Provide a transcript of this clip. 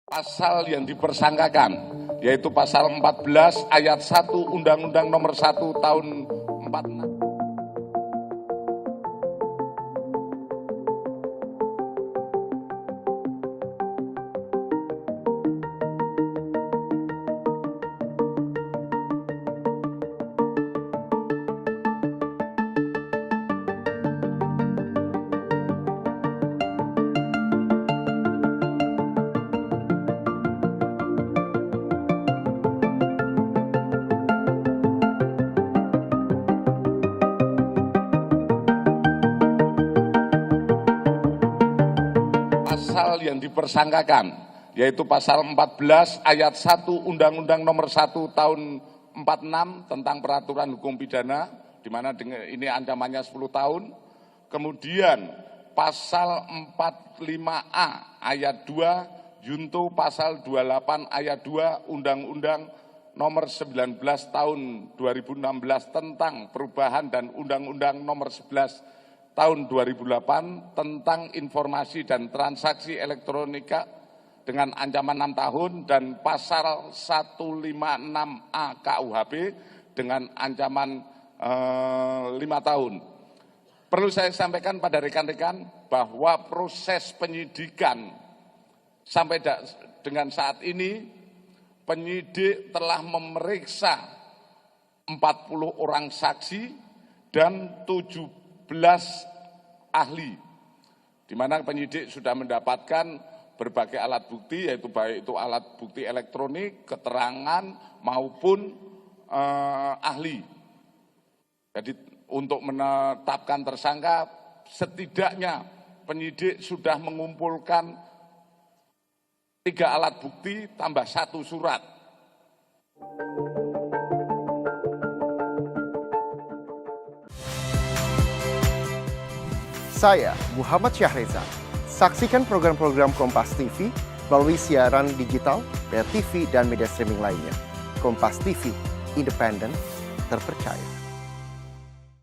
Pasal yang dipersangkakan, yaitu pasal 14 ayat 1 Undang-Undang Nomor 1 Tahun 46. Pasal yang dipersangkakan, yaitu pasal 14 ayat 1 Undang-Undang Nomor 1 Tahun 46 tentang peraturan hukum pidana, di mana ini ancamannya 10 tahun. Kemudian pasal 45A ayat 2 junto pasal 28 ayat 2 Undang-Undang Nomor 19 Tahun 2016 tentang perubahan dan Undang-Undang Nomor 11 Tahun 2008 tentang informasi dan transaksi elektronika dengan ancaman 6 tahun dan pasal 156A KUHP dengan ancaman 5 tahun. Perlu saya sampaikan pada rekan-rekan bahwa proses penyidikan sampai dengan saat ini penyidik telah memeriksa 40 orang saksi dan 17 ahli, di mana penyidik sudah mendapatkan berbagai alat bukti, yaitu baik itu alat bukti elektronik, keterangan maupun ahli. Jadi untuk menetapkan tersangka, setidaknya penyidik sudah mengumpulkan 3 alat bukti tambah 1 surat. Saya Muhammad Syahreza. Saksikan program-program Kompas TV melalui siaran digital, pay TV, dan media streaming lainnya. Kompas TV, independen, terpercaya.